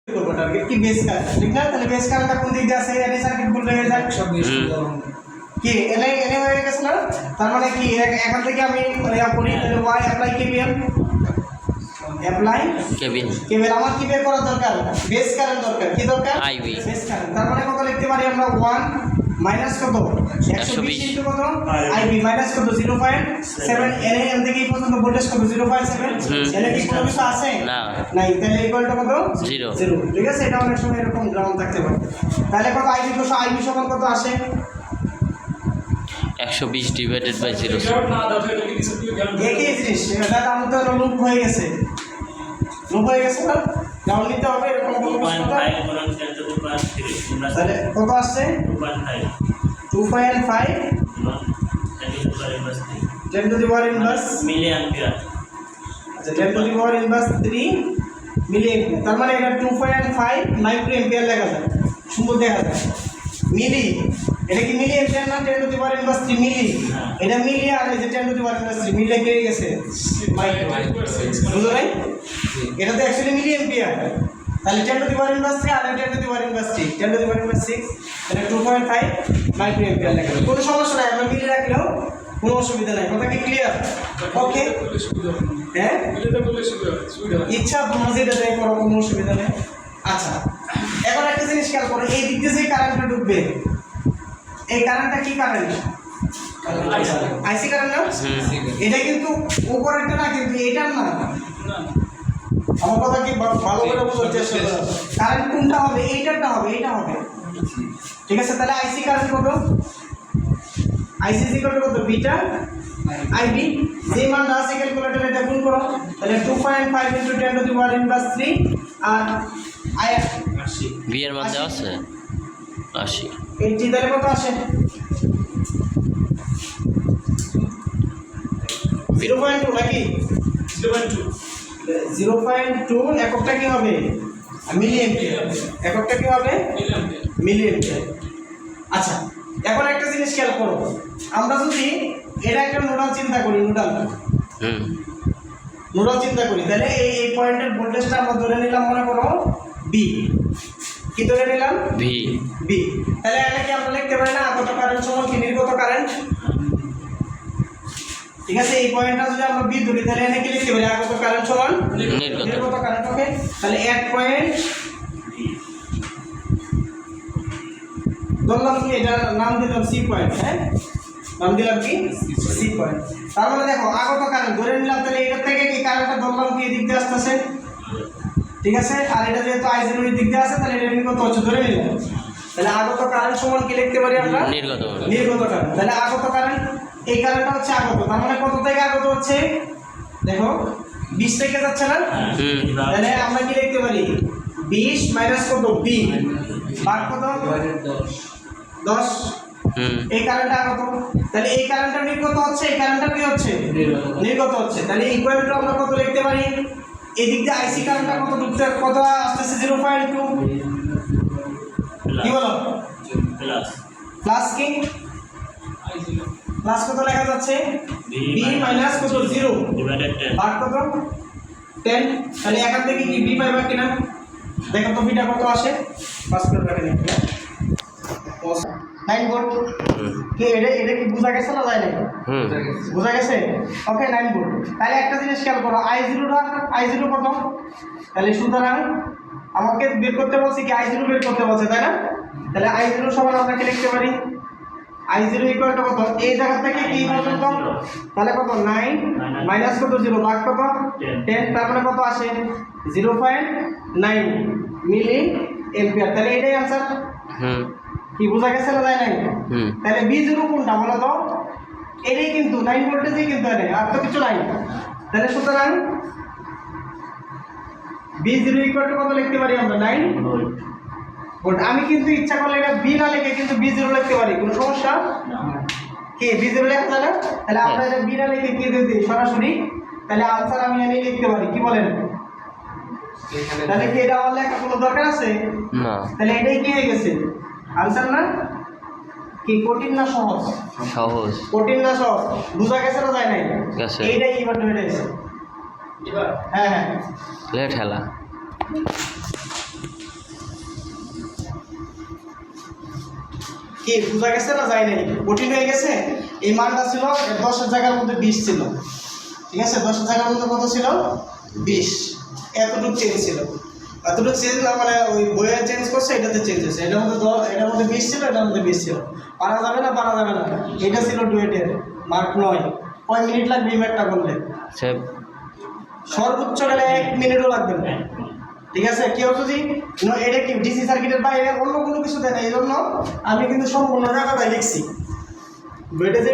করব টার্গেট কি base current ঠিক না তাহলে বেস কারেন্টটা কোন দিক দিয়ে আছে এনে সার্কিট বলতে হয়ে যায় 120 কি এনে এনে হয়ে গেছে না তার মানে কি এখান থেকে আমি করি তাহলে y apply KVL apply KVL আমার কি বের করা দরকার বেস কারেন্ট দরকার কি দরকার আইবি বেস কারেন্ট তার মানে কত লিখতে পারি আমরা 1 মাইনাস কত 120 ইনটু কত আইবি মাইনাস কত 0.7 এনে এর থেকে এই পর্যন্ত ভোল্টেজ কত 0.7 এনে কি কোনো কিছু আছে না নাই তাহলে ইকুয়াল টু কত 0 ঠিক আছে এটা অনেক সময় এরকম গ্রাউন্ড থাকতে পারে তাহলে কত আইবি তো আইবি সমান কত আসে 120 ডিভাইডেড বাই 0 একই জিনিস এটা আমাদের তো লুপ হয়ে গেছে লুপ হয়ে গেছে না গ্রাউন্ড নিতে হবে এরকম কোনো কিছু তাহলে কত আসছে 2.5 10 to the power inverse milli ampere আচ্ছা 10 to the power inverse 3 milli ampere তার মানে এটা 2.5 মাইক্রো অ্যাম্পিয়ার লেখা যায় সুন্দর দেখা যায় মিলি এটা কি মিলি অ্যাম্পিয়ার না 10 to the power inverse 3 মিলি এটা মিলি আর এই যে 10 to the power inverse 3 মিলি হয়ে গেছে মাইক্রো বুঝছো ভাই এটা তো অ্যাকচুয়ালি মিলি অ্যাম্পিয়ার তাহলে 10 to the power inverse 3 R 10 to the power inverse 3 10 to the power inverse 6 তাহলে 2.5 মাইক্রো অ্যাম্পিয়ার লেখা যায় কোনো সমস্যা নাই আমরা মিলি রাখলেও কোনো অসুবিধা নাই কথা কি ক্লিয়ার ওকে হ্যাঁ ইচ্ছা মসজিদে যাই করো কোনো অসুবিধা নেই আচ্ছা এখন একটা জিনিস খেয়াল করো এই দিক দিয়ে যে কারেন্টটা ঢুকবে এই কারেন্টটা কি কারেন্ট আইসি কারেন্ট না এটা কিন্তু উপরেরটা না কিন্তু এটার না আমার কথা কি ভালো করে বোঝার চেষ্টা করো কারেন্ট কোনটা হবে এইটারটা হবে এইটা হবে ঠিক আছে তাহলে আইসি কারেন্ট কত আইসি ইকুয়াল টু কত বিটা আইবি যে মান আছে ক্যালকুলেটরে এটা গুণ করো তাহলে 2.5 into 10 to the power inverse 3 আর আই বি এর মান দেওয়া আছে 80 80 তাহলে কত আসে 0.2 নাকি 0.2 এককটা কি হবে মিলি অ্যাম্পিয়ার এককটা কি হবে মিলি অ্যাম্পিয়ার আচ্ছা এখন একটা জিনিস খেয়াল করো আমরা যদি এটা একটা নোডাল চিন্তা করি নোডাল চিন্তা করি তাহলে এই পয়েন্টের ভোল্টেজটা আমরা ধরে নিলাম মনে করো বি কি ধরে নিলাম বি তাহলে এটা কি আমরা লিখতে পারি না আগত কারেন্ট সমান কি নির্গত কারেন্ট ঠিক আছে এই পয়েন্টটা যদি আমরা বি ধরি তাহলে এটা কি লিখতে পারি আগত কারেন্ট সমান নির্গত কারেন্ট ওকে তাহলে এক পয়েন্ট ধরলাম কি এটা নাম দিলাম সি পয়েন্ট হ্যাঁ নাম দিলাম কি সি পয়েন্ট তার মানে দেখো আগত কারেন্ট ধরে নিলাম তাহলে এটা থেকে কি কারেন্টটা ধরলাম কি এদিক দিয়ে আসতেছে ঠিক আছে আর এটা যেহেতু I0 এর দিক দিয়ে আছে তাহলে এটা নির্গত হচ্ছে ধরে নিলাম তাহলে আগত কারেন্ট সমান কি লিখতে পারি আমরা নির্গত কারেন্ট তাহলে আগত কারেন্ট এই কারেন্টটা হচ্ছে আগত তার মানে কত থেকে আগত হচ্ছে দেখো 20 থেকে যাচ্ছে না তাহলে আমরা কি লিখতে পারি 20 মাইনাস কত b ভাগ কত 10 এই কারেন্টটা আগত তাহলে এই কারেন্টটা নির্গত হচ্ছে এই কারেন্টটা কি হচ্ছে নির্গত হচ্ছে তাহলে ইকুয়াল টু আমরা কত লিখতে পারি এদিক দিয়ে আইসি কারেন্টটা কত ঢুকতে কত আসতেছে 0.2 কি বলো প্লাস কি প্লাস কত লেখা যাচ্ছে b মাইনাস কত 0 ডিভাইডেড 10 ভাগ কত 10 তাহলে এখান থেকে কি b পাইবা কিনা দেখো তো বিটা কত আসে পাস করে রাখেন 9 ভোল্ট কি এটা কি বোঝা গেছে না যায় না বোঝা গেছে ওকে 9 ভোল্ট তাহলে একটা জিনিস খেয়াল করো I0 কত তাহলে সুতরাং আমাকে বের করতে বলছি কি I0 বের করতে বলছে তাই না তাহলে I0 সমান আমরা কি লিখতে পারি I0 ইকুয়াল টু কত এই জায়গা থেকে কি পর্যন্ত তাহলে কত 9 মাইনাস কত 0 ভাগ কত 10 তার মানে কত আসে 0.9 মিলি অ্যাম্পিয়ার তাহলে এটাই आंसर কি বোঝা গেছে না যায় নাই তাহলে B0 কোনটা বলো তো এটাই কিন্তু 9 ভোল্টেজই কিন্তু এনে আর তো কিছু নাই তাহলে সুতরাং B0 ইকুয়াল টু কত লিখতে পারি আমরা 9 ভোল্ট আমি কিন্তু ইচ্ছা করলে এটা B না লিখে কিন্তু B0 লিখতে পারি কোনো সমস্যা কি B0 লেখা যায় না তাহলে আমরা এটা B না লিখে কি দিই সরাসরি তাহলে आंसर আমি এনে লিখতে পারি কি বলেন তাহলে কি এটা আমার লেখা কোনো দরকার আছে না তাহলে এটাই কি হয়ে গেছে आंसर না কি কঠিন না সহজ সহজ কঠিন না সহজ বুঝা গেছে না যায় নাই গেছে এইটাই এবার ধরে নিয়েছে হ্যাঁ লেট হেলা কি বোঝা গেছে না যায় নাই? কঠিন হয়ে গেছে। এই মানটা ছিল 10-এর জায়গার মধ্যে 20 ছিল, ঠিক আছে? 10-এর জায়গার মধ্যে কত ছিল? 20। এতটুকু চেঞ্জ ছিল, এতটুকু চেঞ্জ না মানে ওই বইয়ে চেঞ্জ করছে, এটাতে চেঞ্জ হয়েছে। এটার মধ্যে 20 ছিল, এটার মধ্যে 20 ছিল। পারা যাবে না, পারা যাবে না। এটা ছিল ডুয়েটের মার্ক 9। কয় মিনিট লাগবে এই ম্যাথটা করলে? স্যার সর্বোচ্চ গেলে 1 মিনিটও লাগবে না, ঠিক আছে? কেউ যদি এটা কি ডিসি সার্কিটের বাইরে অন্য কোনো কিছু দেয় না, এই জন্য আমি কিন্তু সম্পূর্ণ টাকাটাই লিখছি বইটা যে